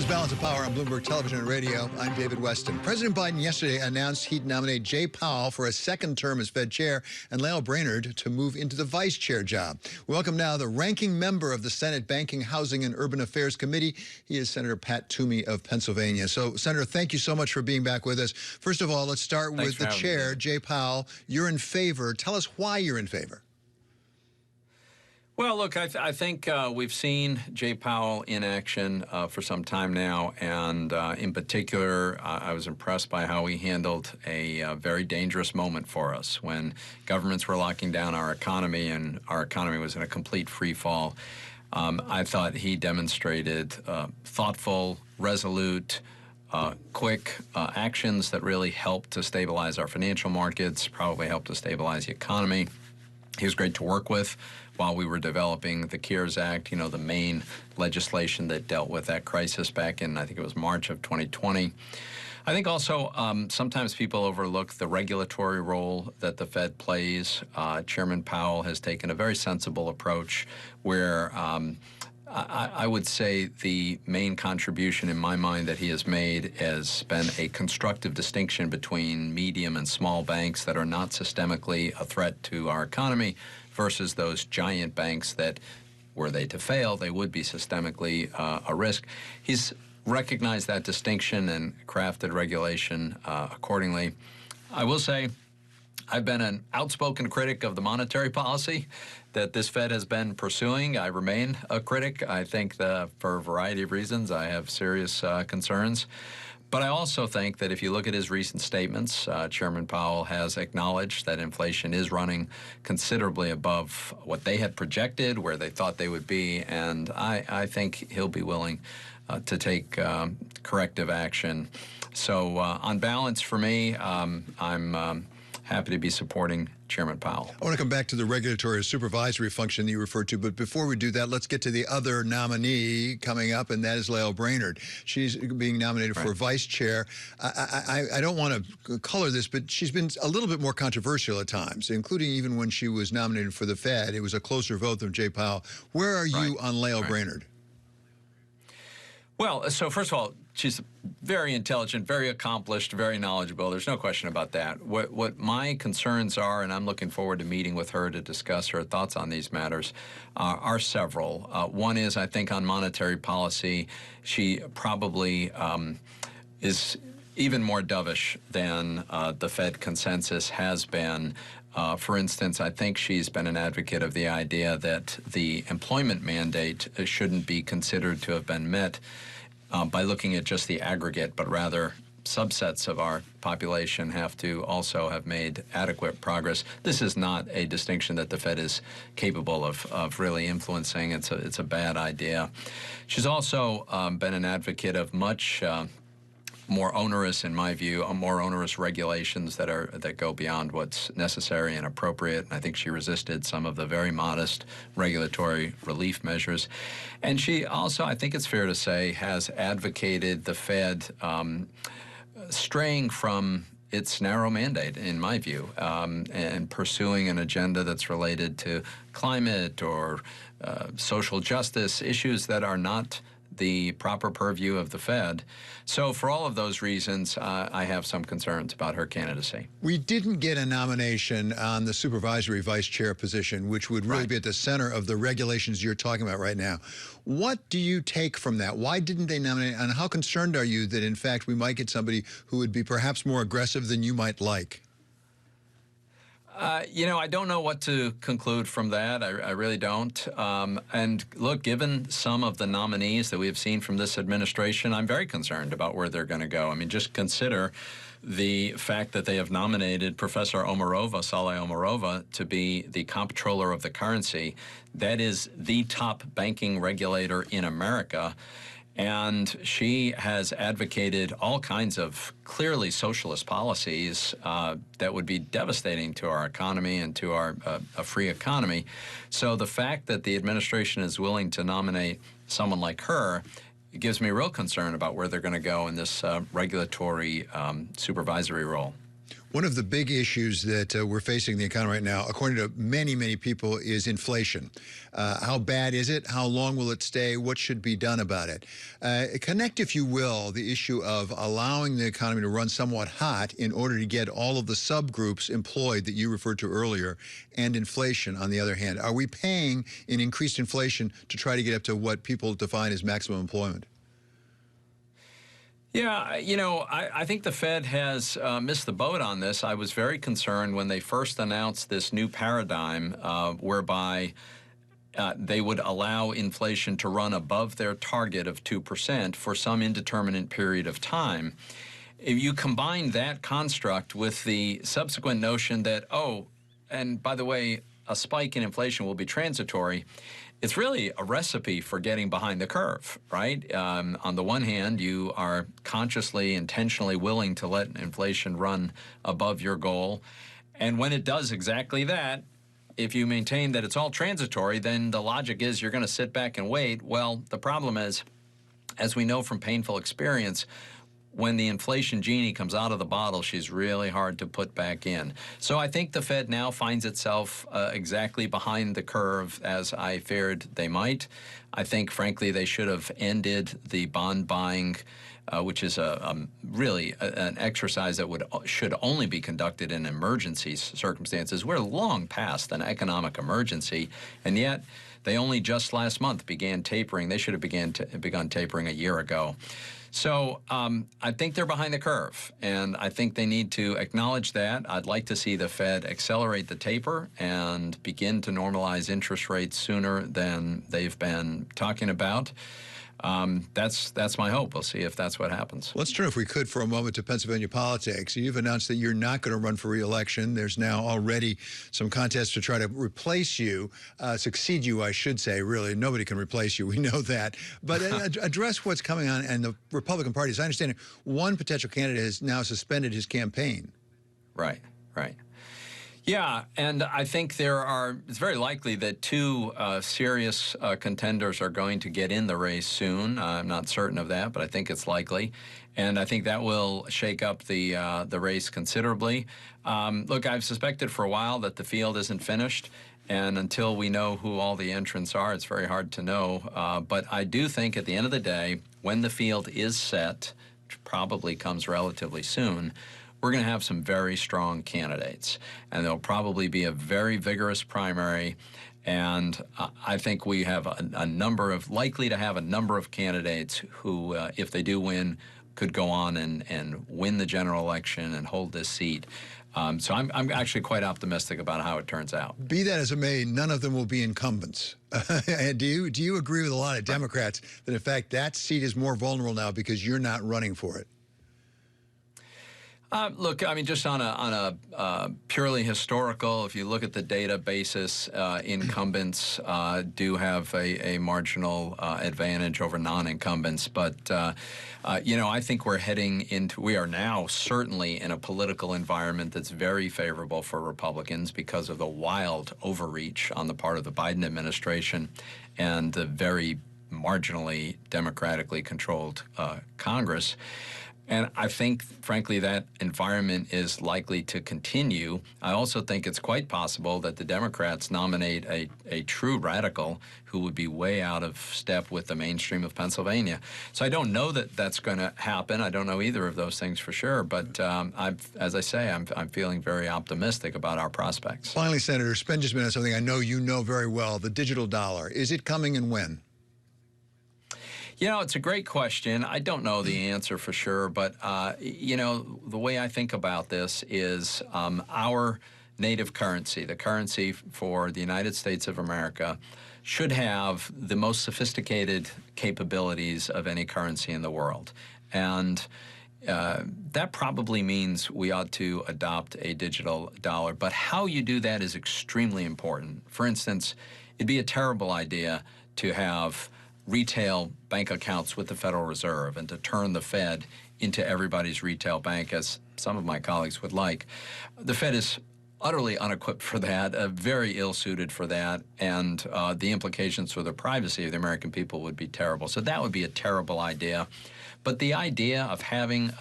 Balance of Power on Bloomberg Television and Radio. I'm David Weston. President Biden yesterday announced he'd nominate Jay Powell for a second term as Fed chair and Brainerd to move into the vice chair job. We welcome now the ranking member of the Senate Banking, Housing, and Urban Affairs Committee. He is Senator Pat Toomey of Pennsylvania. So, Senator, thank you so much for being back with us. First of all, let's start with the chair, Jay Powell. You're in favor. Tell us why you're in favor. Well, look, I think we've seen Jay Powell in action for some time now, and in particular, I was impressed by how he handled a very dangerous moment for us when governments were locking down our economy and our economy was in a complete free fall. I thought he demonstrated thoughtful, resolute, quick actions that really helped to stabilize our financial markets, probably helped to stabilize the economy. He was great to work with while we were developing the CARES Act, you know, the main legislation that dealt with that crisis back in, I think it was March of 2020. I think also sometimes people overlook the regulatory role that the Fed plays. Chairman Powell has taken a very sensible approach where I would say the main contribution in my mind that he has made has been a constructive distinction between medium and small banks that are not systemically a threat to our economy versus those giant banks that, were they to fail, they would be systemically a risk. He's recognized that distinction and crafted regulation accordingly. I will say I've been an outspoken critic of the monetary policy that this Fed has been pursuing. I remain a critic. I think for a variety of reasons, I have serious concerns. But I also think that if you look at his recent statements, Chairman Powell has acknowledged that inflation is running considerably above what they had projected, where they thought they would be, and I think he'll be willing to take corrective action. So on balance, for me, I'm happy to be supporting Chairman Powell. I want to come back to the regulatory or supervisory function that you referred to, but before we do that, let's get to the other nominee coming up, and that is Brainerd. She's being nominated for vice chair. I don't want to color this, but she's been a little bit more controversial at times, including even when she was nominated for the Fed. It was a closer vote than Jay Powell. Where are you on Brainerd? Well, so first of all, she's very intelligent, very accomplished, very knowledgeable. There's no question about that. What my concerns are, and I'm looking forward to meeting with her to discuss her thoughts on these matters, are several. One is, I think, on monetary policy, she probably is even more dovish than the Fed consensus has been. For instance, I think she's been an advocate of the idea that the employment mandate shouldn't be considered to have been met by looking at just the aggregate, but rather subsets of our population have to also have made adequate progress. This is not a distinction that the Fed is capable of really influencing. It's a bad idea. She's also been an advocate of much more onerous, in my view, more onerous regulations that go beyond what's necessary and appropriate. And I think she resisted some of the very modest regulatory relief measures. And she also, I think it's fair to say, has advocated the Fed straying from its narrow mandate, in my view, and pursuing an agenda that's related to climate or social justice, issues that are not the proper purview of the Fed. So for all of those reasons, I have some concerns about her candidacy. We didn't get a nomination on the supervisory vice chair position, which would really be at the center of the regulations you're talking about right now. What do you take from that? Why didn't they nominate? And how concerned are you that, in fact, we might get somebody who would be perhaps more aggressive than you might like? You know, I don't know what to conclude from that. I really don't. And look, given some of the nominees that we have seen from this administration, I'm very concerned about where they're going to go. I mean, just consider the fact that they have nominated Professor Saleh Omarova, to be the comptroller of the currency. That is the top banking regulator in America. And she has advocated all kinds of clearly socialist policies that would be devastating to our economy and to a free economy. So the fact that the administration is willing to nominate someone like her, it gives me real concern about where they're going to go in this regulatory supervisory role. One of the big issues that we're facing in the economy right now, according to many, many people, is inflation. How bad is it? How long will it stay? What should be done about it? Connect, if you will, the issue of allowing the economy to run somewhat hot in order to get all of the subgroups employed that you referred to earlier, and inflation on the other hand. Are we paying in increased inflation to try to get up to what people define as maximum employment? Yeah, I think the Fed has missed the boat on this. I was very concerned when they first announced this new paradigm whereby they would allow inflation to run above their target of 2% for some indeterminate period of time. If you combine that construct with the subsequent notion that, oh, and by the way, a spike in inflation will be transitory, it's really a recipe for getting behind the curve, right? On the one hand, you are consciously, intentionally willing to let inflation run above your goal. And when it does exactly that, if you maintain that it's all transitory, then the logic is you're going to sit back and wait. Well, the problem is, as we know from painful experience, when the inflation genie comes out of the bottle, she's really hard to put back in. So I think the Fed now finds itself exactly behind the curve as I feared they might. I think, frankly, they should have ended the bond buying, which is really an exercise that should only be conducted in emergency circumstances. We're long past an economic emergency, and yet they only just last month began tapering. They should have begun tapering a year ago. So I think they're behind the curve, and I think they need to acknowledge that. I'd like to see the Fed accelerate the taper and begin to normalize interest rates sooner than they've been talking about. That's my hope. We'll see if that's what happens. Let's turn, if we could, for a moment to Pennsylvania politics. You've announced that you're not going to run for re-election. There's now already some contests to try to replace you, succeed you, I should say, really. Nobody can replace you. We know that. But address what's coming on in the Republican Party. As I understand it, one potential candidate has now suspended his campaign. Right, right. Yeah, and I think it's very likely that two serious contenders are going to get in the race soon. I'm not certain of that, but I think it's likely. And I think that will shake up the race considerably. Look, I've suspected for a while that the field isn't finished. And until we know who all the entrants are, it's very hard to know. But I do think at the end of the day, when the field is set, which probably comes relatively soon, we're going to have some very strong candidates, and there'll probably be a very vigorous primary. And I think we have likely to have a number of candidates who, if they do win, could go on and win the general election and hold this seat. So I'm actually quite optimistic about how it turns out. Be that as it may, none of them will be incumbents. Do you agree with a lot of Democrats that, in fact, that seat is more vulnerable now because you're not running for it? Look, I mean, just on a purely historical, if you look at the data basis, incumbents do have a marginal advantage over non-incumbents. But, I think we are now certainly in a political environment that's very favorable for Republicans because of the wild overreach on the part of the Biden administration and the very marginally democratically controlled Congress. And I think, frankly, that environment is likely to continue. I also think it's quite possible that the Democrats nominate a true radical who would be way out of step with the mainstream of Pennsylvania. So I don't know that that's going to happen. I don't know either of those things for sure. But as I say, I'm feeling very optimistic about our prospects. Finally, Senator, spend just a minute on something I know you know very well, the digital dollar. Is it coming and when? It's a great question. I don't know the answer for sure, but, the way I think about this is our native currency, the currency for the United States of America, should have the most sophisticated capabilities of any currency in the world. And that probably means we ought to adopt a digital dollar. But how you do that is extremely important. For instance, it'd be a terrible idea to have retail bank accounts with the Federal Reserve and to turn the Fed into everybody's retail bank, as some of my colleagues would like. The Fed is utterly unequipped for that, very ill-suited for that, and the implications for the privacy of the American people would be terrible. So that would be a terrible idea. But the idea of having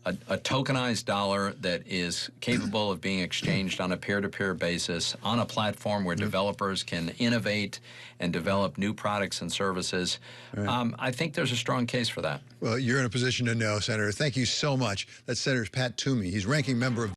a tokenized dollar that is capable of being exchanged on a peer-to-peer basis on a platform where developers can innovate and develop new products and services. I think there's a strong case for that. Well, you're in a position to know, Senator. Thank you so much. That's Senator Pat Toomey. He's ranking member of